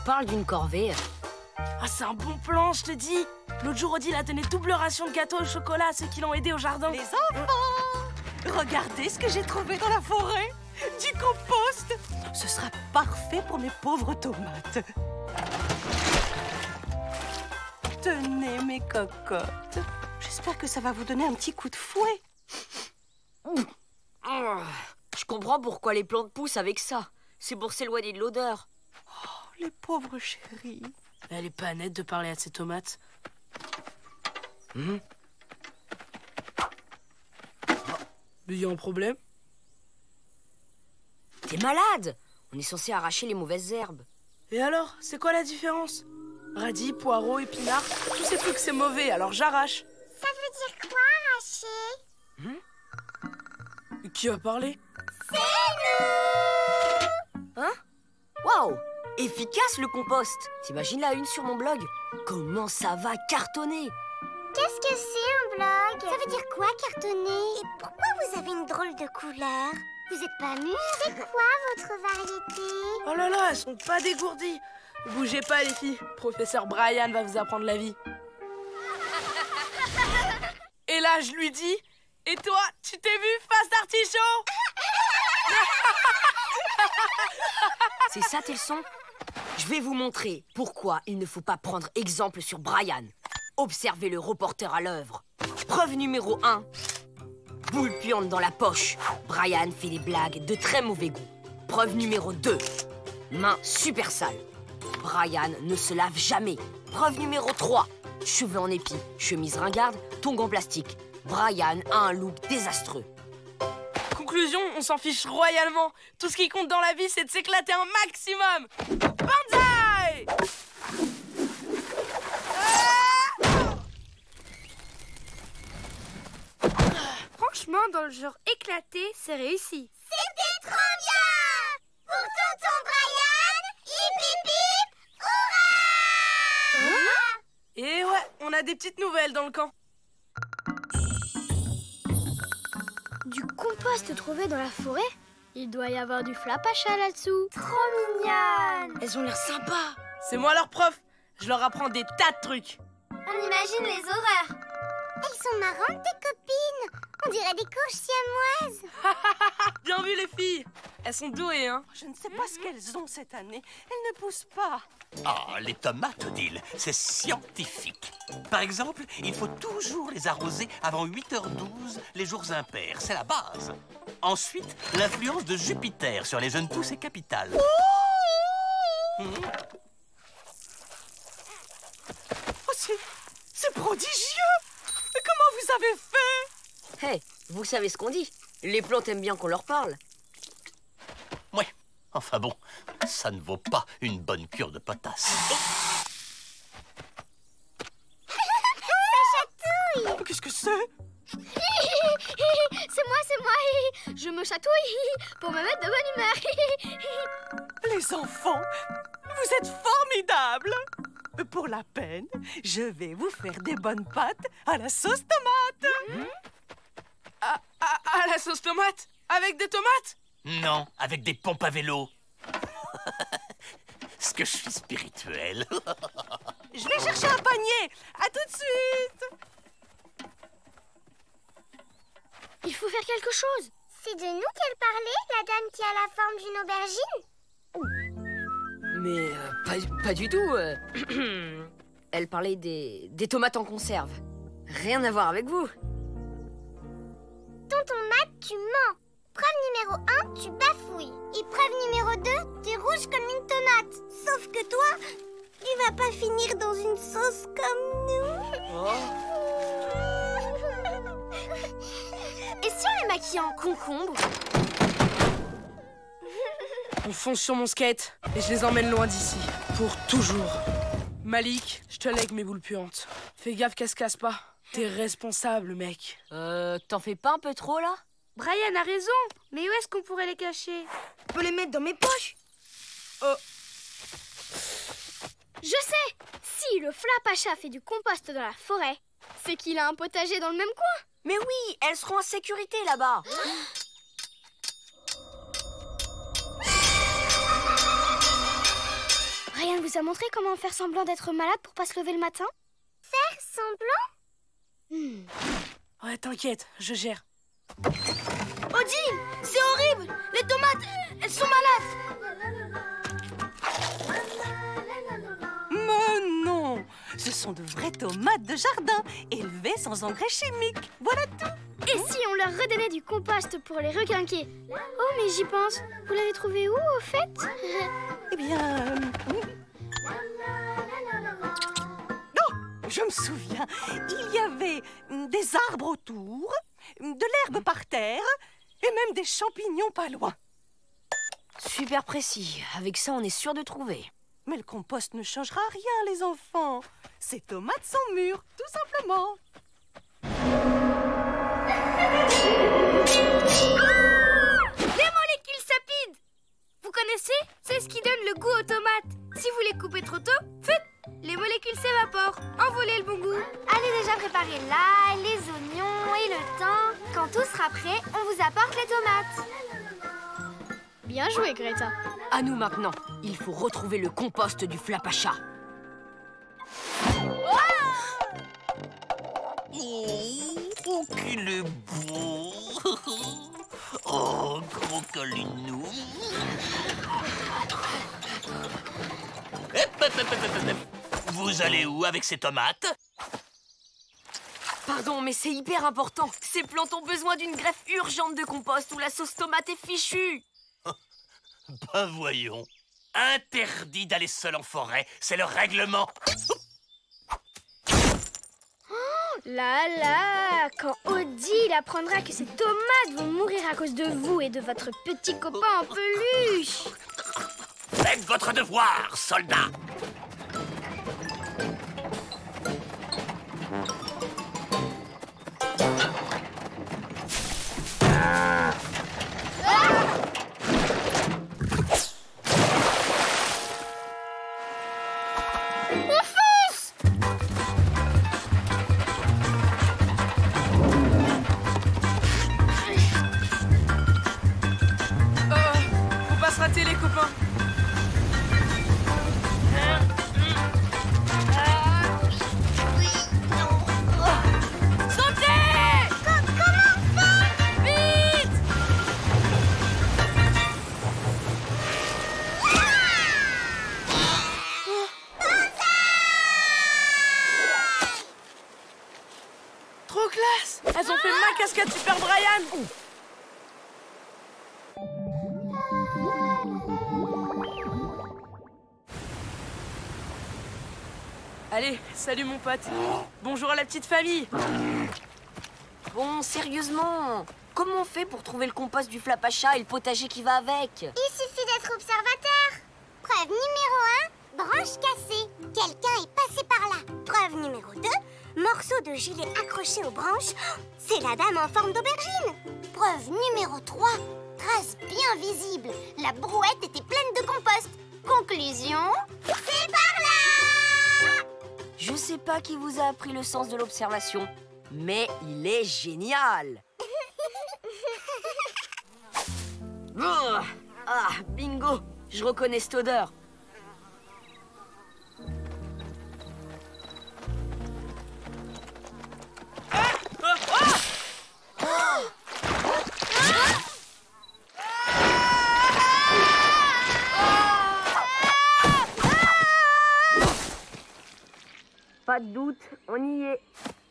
parles d'une corvée. Ah, c'est un bon plan, je te dis. L'autre jour, Odile a donné double ration de gâteaux au chocolat à ceux qui l'ont aidé au jardin. Les enfants, regardez ce que j'ai trouvé dans la forêt. Du compost. Ce sera parfait pour mes pauvres tomates. Tenez mes cocottes. J'espère que ça va vous donner un petit coup de fouet. Je comprends pourquoi les plantes poussent avec ça. C'est pour s'éloigner de l'odeur. Oh, les pauvres chéris. Elle est pas nette de parler à ses tomates. Mais il y a un problème? T'es malade! On est censé arracher les mauvaises herbes. Et alors, c'est quoi la différence? Radis, poireaux, épinards, tous ces trucs c'est mauvais, alors j'arrache. Ça veut dire quoi, arracher? Qui a parlé? C'est nous! Hein? Waouh! Efficace le compost! T'imagines la une sur mon blog? Comment ça va cartonner? Qu'est-ce que c'est un blog? Ça veut dire quoi, cartonner? Et pourquoi vous avez une drôle de couleur? Vous êtes pas mûrs? C'est quoi votre variété? Oh là là, elles sont pas dégourdies. Bougez pas les filles, professeur Brian va vous apprendre la vie. Et là, je lui dis, et toi, tu t'es vu face d'artichaut? C'est ça tes leçons? Je vais vous montrer pourquoi il ne faut pas prendre exemple sur Brian. Observez le reporter à l'œuvre. Preuve numéro 1. Boule puante dans la poche. Brian fait des blagues de très mauvais goût. Preuve numéro 2. Mains super sales. Brian ne se lave jamais. Preuve numéro 3. Cheveux en épi, chemise ringarde, tongs en plastique. Brian a un look désastreux. Conclusion, on s'en fiche royalement. Tout ce qui compte dans la vie, c'est de s'éclater un maximum. Banzai! Franchement, dans le genre éclaté, c'est réussi. C'était trop bien! Pour tonton Brian, hip hip hip, hurrah! Et ouais, on a des petites nouvelles dans le camp. Du compost trouvé dans la forêt? Il doit y avoir du flapacha là-dessous. Trop mignonne! Elles ont l'air sympas. C'est moi leur prof. Je leur apprends des tas de trucs. On imagine les horreurs. Elles sont marrantes tes copines. On dirait des courges siamoises. Bien vu les filles. Elles sont douées, hein. Je ne sais pas ce qu'elles ont cette année. Elles ne poussent pas. Ah, les tomates, Odile, c'est scientifique. Par exemple, il faut toujours les arroser avant 8h12 les jours impairs. C'est la base. Ensuite, l'influence de Jupiter sur les jeunes pousses est capitale. Oh, c'est prodigieux! Comment vous avez fait? Hé, vous savez ce qu'on dit? Les plantes aiment bien qu'on leur parle. Ouais, enfin bon, ça ne vaut pas une bonne cure de potasse. Ça chatouille. Qu'est-ce que c'est? C'est moi. Je me chatouille pour me mettre de bonne humeur. Les enfants, vous êtes formidables! Pour la peine, je vais vous faire des bonnes pâtes à la sauce tomate. À la sauce tomate? Avec des tomates? Non, avec des pompes à vélo. Est-ce que je suis spirituel? Je vais chercher un panier. À tout de suite. Il faut faire quelque chose. C'est de nous qu'elle parlait, la dame qui a la forme d'une aubergine? Mais pas du tout. Elle parlait des tomates en conserve. Rien à voir avec vous. Tonton Matt, tu mens. Preuve numéro 1, tu bafouilles. Et preuve numéro 2, t'es rouge comme une tomate. Sauf que toi, tu vas pas finir dans une sauce comme nous. Et si on les maquillait en concombre? On fonce sur mon skate et je les emmène loin d'ici. Pour toujours. Malik, je te lègue mes boules puantes. Fais gaffe qu'elles se cassent pas. T'es responsable, mec. T'en fais pas un peu trop, là? Brian a raison. Mais où est-ce qu'on pourrait les cacher? Je peux les mettre dans mes poches. Oh. Je sais. Si le flapacha fait du compost dans la forêt, c'est qu'il a un potager dans le même coin. Mais oui, elles seront en sécurité là-bas. Brian vous a montré comment faire semblant d'être malade pour pas se lever le matin? Faire semblant? Ouais, t'inquiète, je gère. Odile, c'est horrible! Les tomates, elles sont malades! Mais non! Ce sont de vraies tomates de jardin, élevées sans engrais chimiques. Voilà tout. Et si on leur redonnait du compost pour les requinquer? Oh, mais j'y pense. Vous l'avez trouvé où, au fait? Eh bien... Je me souviens, il y avait des arbres autour, de l'herbe par terre et même des champignons pas loin. Super précis. Avec ça, on est sûr de trouver. Mais le compost ne changera rien, les enfants. Ces tomates sont mûres, tout simplement. Les molécules sapides! Vous connaissez? C'est ce qui donne le goût aux tomates. Si vous les coupez trop tôt, les molécules s'évaporent. Envolez le bon goût. Allez déjà préparer l'ail, les oignons et le thym. Quand tout sera prêt, on vous apporte les tomates. Bien joué, Greta. À nous maintenant. Il faut retrouver le compost du Flapacha. Oh, qu'il est beau. Oh, gros colinou. Vous allez où avec ces tomates? Pardon, mais c'est hyper important. Ces plantes ont besoin d'une greffe urgente de compost ou la sauce tomate est fichue. Ben voyons. Interdit d'aller seul en forêt, c'est le règlement. Là, quand Odile apprendra que ces tomates vont mourir à cause de vous et de votre petit copain en peluche. Faites votre devoir, soldats. Faut pas se rater, les copains. Trop classe! Elles ont fait ma cascade Super Brian! Allez, salut mon pote. Bonjour à la petite famille. Bon, sérieusement, comment on fait pour trouver le compost du Flapacha et le potager qui va avec? Il suffit d'être observateur. Preuve numéro 1, branche cassée. Quelqu'un est passé par là. Preuve numéro 2, morceau de gilet accroché aux branches. C'est la dame en forme d'aubergine. Preuve numéro 3, trace bien visible. La brouette était pleine de compost. Conclusion, c'est par là! Je sais pas qui vous a appris le sens de l'observation, mais il est génial. Ah, bingo! Je reconnais cette odeur. Pas de doute, on y est.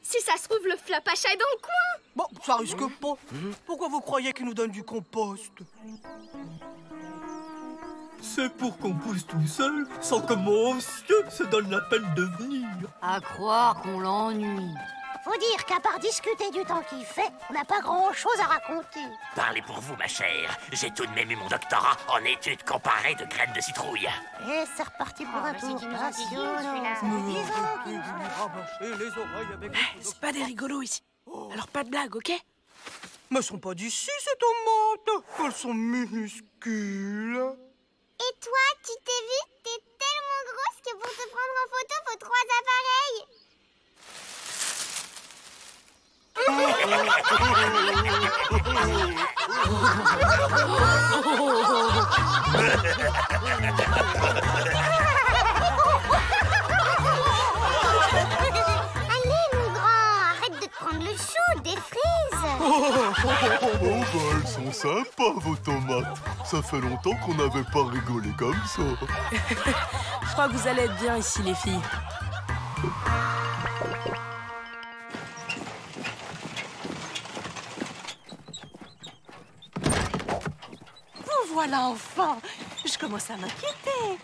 Si ça se trouve, le Flapacha est dans le coin. Bon, ça risque pas. Pourquoi vous croyez qu'il nous donne du compost? C'est pour qu'on pousse tout seul, sans que monsieur se donne la peine de venir. À croire qu'on l'ennuie. Faut dire qu'à part discuter du temps qu'il fait, on n'a pas grand-chose à raconter. Parlez pour vous, ma chère. J'ai tout de même eu mon doctorat en études comparées de graines de citrouille. Et c'est reparti pour un tour passionnant. Rabâcher les oreilles avec... C'est pas des rigolos ici. Alors pas de blague, ok? Mais elles sont pas d'ici, ces tomates. Elles sont minuscules. Et toi, tu t'es vu? T'es tellement grosse que pour te prendre en photo, faut 3 appareils. Elles sont sympas, vos tomates. Ça fait longtemps qu'on n'avait pas rigolé comme ça. Je crois que vous allez être bien ici, les filles. Vous voilà enfin. Je commence à m'inquiéter.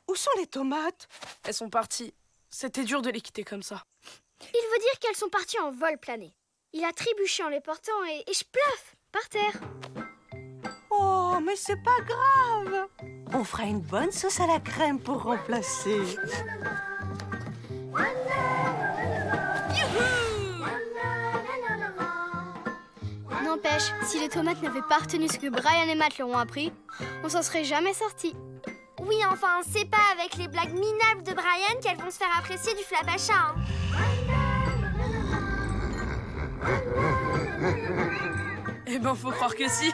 Où sont les tomates? Elles sont parties. C'était dur de les quitter comme ça. Il veut dire qu'elles sont parties en vol plané. Il a trébuché en les portant et je plaf par terre. Oh, mais c'est pas grave. On fera une bonne sauce à la crème pour remplacer. N'empêche, si les tomates n'avaient pas retenu ce que Brian et Matt leur ont appris, on s'en serait jamais sortis. Oui, enfin, c'est pas avec les blagues minables de Brian qu'elles vont se faire apprécier du flapacha. Hein. Eh ben, faut croire que si.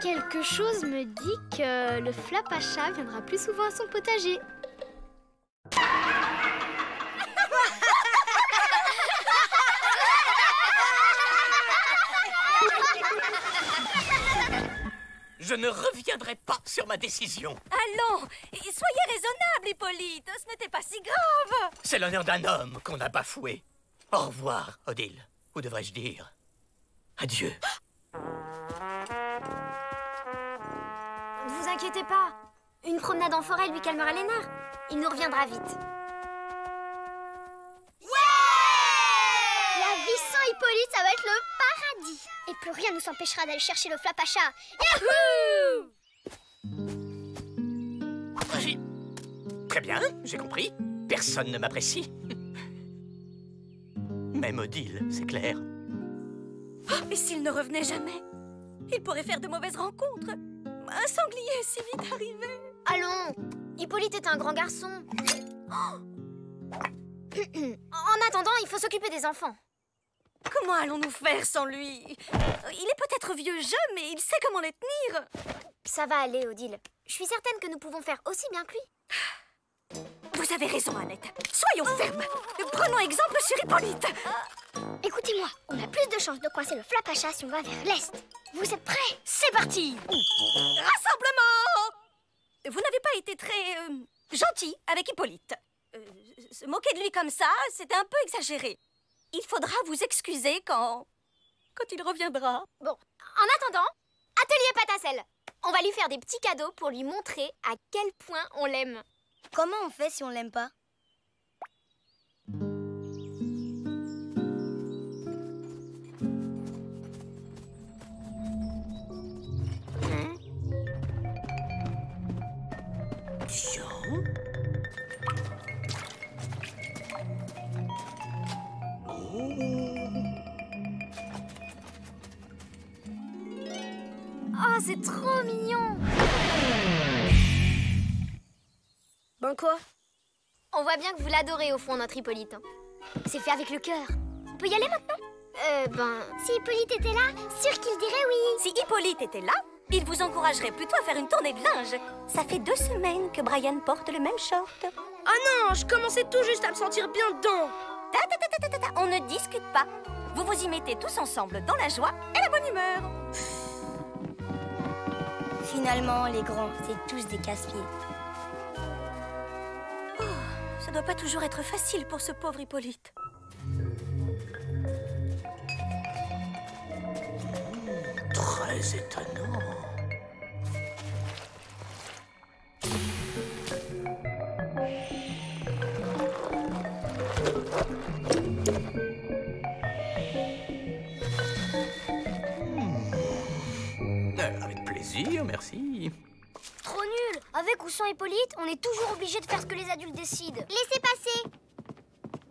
Quelque chose me dit que le flapacha viendra plus souvent à son potager. Je ne reviendrai pas sur ma décision. Allons, soyez raisonnable, Hippolyte. Ce n'était pas si grave. C'est l'honneur d'un homme qu'on a bafoué. Au revoir, Odile. Ou devrais-je dire adieu. Ne vous inquiétez pas. Une promenade en forêt lui calmera les nerfs. Il nous reviendra vite. La vie sans Hippolyte, ça va être le paradis. Et plus rien ne nous empêchera d'aller chercher le flapacha. Yahoo! Très bien, j'ai compris. Personne ne m'apprécie. Même Odile, c'est clair. Et s'il ne revenait jamais? Il pourrait faire de mauvaises rencontres. Un sanglier si vite arrivé. Allons, Hippolyte est un grand garçon. En attendant, il faut s'occuper des enfants. Comment allons-nous faire sans lui? Il est peut-être vieux jeu, mais il sait comment les tenir. Ça va aller, Odile. Je suis certaine que nous pouvons faire aussi bien que lui. Vous avez raison, Annette. Soyons fermes. Prenons exemple sur Hippolyte. Écoutez-moi, on a plus de chances de coincer le flapacha si on va vers l'est. Vous êtes prêts? C'est parti. Rassemblement. Vous n'avez pas été très gentil avec Hippolyte. Se moquer de lui comme ça, c'était un peu exagéré. Il faudra vous excuser quand il reviendra. Bon, en attendant, atelier pâte à sel. On va lui faire des petits cadeaux pour lui montrer à quel point on l'aime. Comment on fait si on l'aime pas? Oh, c'est trop mignon. Ben quoi? On voit bien que vous l'adorez au fond, notre Hippolyte. C'est fait avec le cœur. On peut y aller maintenant? Si Hippolyte était là, sûr qu'il dirait oui. Si Hippolyte était là, il vous encouragerait plutôt à faire une tournée de linge. Ça fait 2 semaines que Brian porte le même short. Ah non, je commençais tout juste à me sentir bien dedans. On ne discute pas. Vous vous y mettez tous ensemble dans la joie et la bonne humeur. Finalement, les grands, c'est tous des casse-pieds. Ça doit pas toujours être facile pour ce pauvre Hippolyte. Très étonnant. Avec plaisir, merci. Trop nul. Avec ou sans Hippolyte, on est toujours obligé de faire ce que les adultes décident. Laissez passer.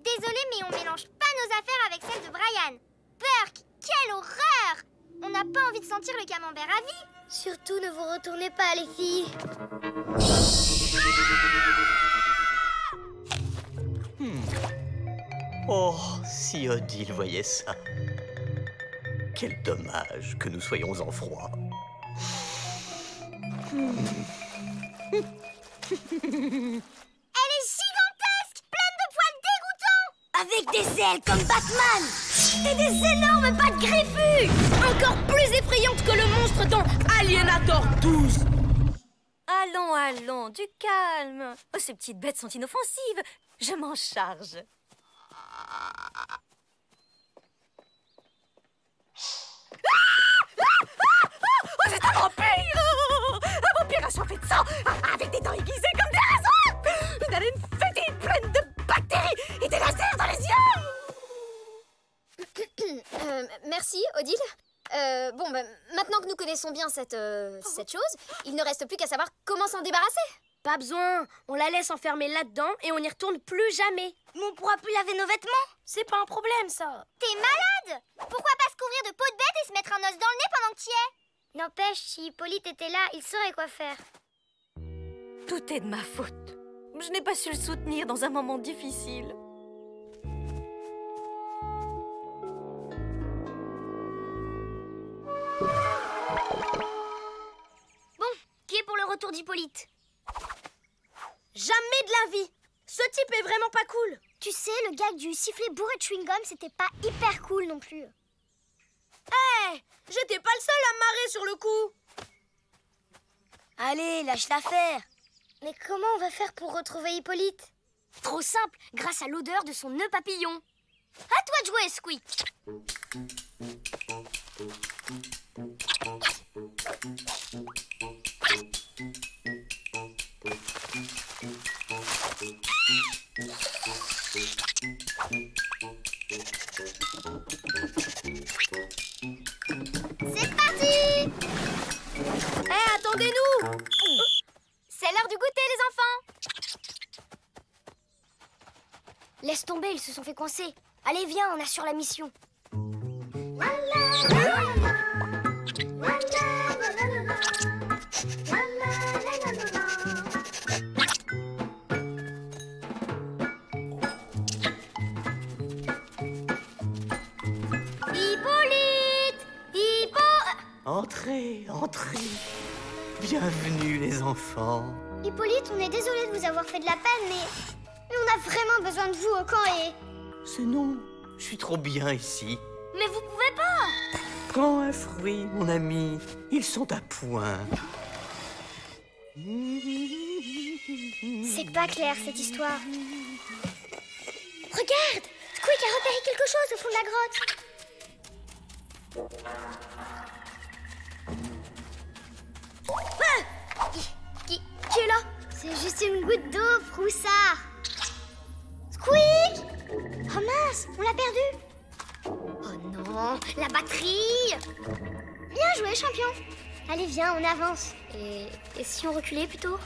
Désolée, mais on mélange pas nos affaires avec celles de Brian. Burk, quelle horreur! On n'a pas envie de sentir le camembert à vie. Surtout, ne vous retournez pas, les filles. Oh, si Odile voyait ça. Quel dommage que nous soyons en froid. Elle est gigantesque, pleine de poils dégoûtants. Avec des ailes comme Batman et des énormes pattes griffues, Encore plus effrayante que le monstre dans Alienator 12. Allons, allons, du calme. Oh, ces petites bêtes sont inoffensives. Je m'en charge. Oh, c'est un vampire! Un vampire assoiffé de sang, avec des dents aiguisées comme des rasoirs! Une haleine fétide pleine de bactéries et des lasers dans les yeux! Merci, Odile. Bon, maintenant que nous connaissons bien cette chose, il ne reste plus qu'à savoir comment s'en débarrasser. Pas besoin, on la laisse enfermer là-dedans et on n'y retourne plus jamais. Mais on pourra plus laver nos vêtements. C'est pas un problème, ça. T'es malade? Pourquoi pas se couvrir de peau de bête et se mettre un os dans le nez pendant que t'y es? N'empêche, si Hippolyte était là, il saurait quoi faire. Tout est de ma faute. Je n'ai pas su le soutenir dans un moment difficile. Bon, qui est pour le retour d'Hippolyte? Jamais de la vie. Ce type est vraiment pas cool. Tu sais, le gag du sifflet bourré de chewing-gum, c'était pas hyper cool non plus. Hé, j'étais pas le seul à me marrer sur le coup. Allez, lâche l'affaire. Mais comment on va faire pour retrouver Hippolyte? Trop simple, grâce à l'odeur de son nœud papillon. À toi de jouer, Squeak. C'est parti! Attendez-nous. C'est l'heure du goûter, les enfants! Laisse tomber, ils se sont fait coincer. Allez, viens, on assure la mission. Hippolyte! Entrez, entrez. Bienvenue, les enfants. Hippolyte, on est désolé de vous avoir fait de la peine, mais on a vraiment besoin de vous au camp et... C'est non, je suis trop bien ici. Mais vous pouvez pas! Quand un fruit, mon ami, ils sont à point. C'est pas clair, cette histoire. Regarde! Squeak a repéré quelque chose au fond de la grotte. Qui est là? C'est juste une goutte d'eau, Froussard. Squeak! Oh mince, on l'a perdu. Oh non, la batterie! Bien joué, champion. Allez, viens, on avance. Et si on reculait plutôt?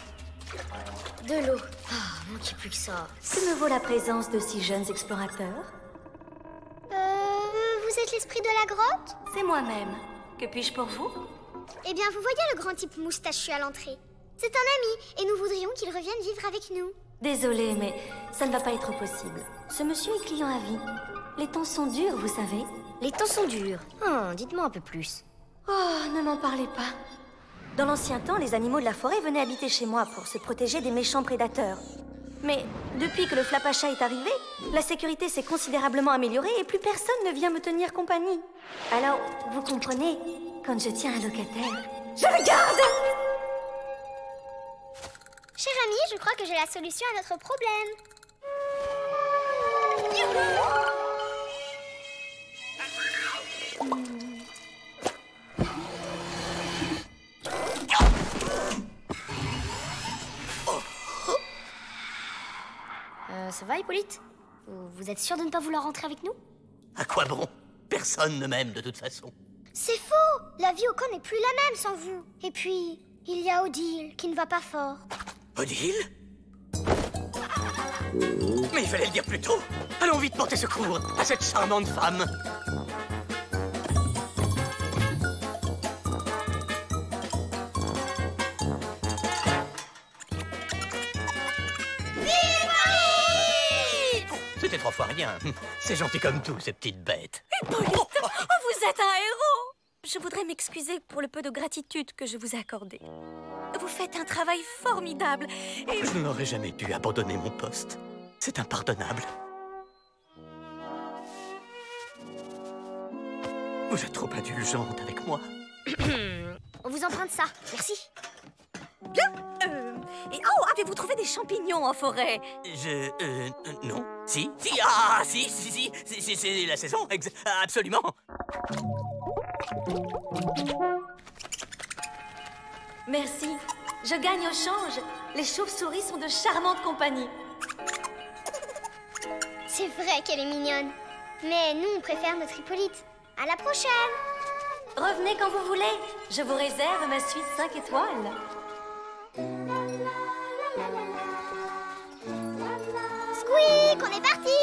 De l'eau. Oh, manquait plus que ça. Que me vaut la présence de si jeunes explorateurs? Vous êtes l'esprit de la grotte? C'est moi-même. Que puis-je pour vous? Eh bien, vous voyez le grand type moustachu à l'entrée? C'est un ami, et nous voudrions qu'il revienne vivre avec nous. Désolée, mais ça ne va pas être possible. Ce monsieur est client à vie. Les temps sont durs, vous savez. Les temps sont durs. Oh, dites-moi un peu plus. Oh, ne m'en parlez pas. Dans l'ancien temps, les animaux de la forêt venaient habiter chez moi pour se protéger des méchants prédateurs. Mais depuis que le Flapacha est arrivé, la sécurité s'est considérablement améliorée et plus personne ne vient me tenir compagnie. Alors, vous comprenez, quand je tiens un locataire, je le garde! Cher ami, je crois que j'ai la solution à notre problème. Ça va, Hippolyte? Vous êtes sûr de ne pas vouloir rentrer avec nous? À quoi bon? Personne ne m'aime de toute façon. C'est faux! La vie au camp n'est plus la même sans vous. Et puis, il y a Odile qui ne va pas fort. Odile? Mais il fallait le dire plus tôt. Allons vite porter secours à cette charmante femme. C'était 3 fois rien. C'est gentil comme tout, ces petites bêtes. Hippolyte, oh, vous êtes un héros! Je voudrais m'excuser pour le peu de gratitude que je vous ai accordé. Vous faites un travail formidable et... Je n'aurais jamais dû abandonner mon poste. C'est impardonnable. Vous êtes trop indulgente avec moi. On vous emprunte ça. Merci. Bien. Et oh, avez-vous trouvé des champignons en forêt? Non. Si, c'est la saison, absolument. Merci. Je gagne au change. Les chauves-souris sont de charmantes compagnies. C'est vrai qu'elle est mignonne. Mais nous, on préfère notre Hippolyte. À la prochaine. Revenez quand vous voulez. Je vous réserve ma suite 5 étoiles. Squeak, on est parti.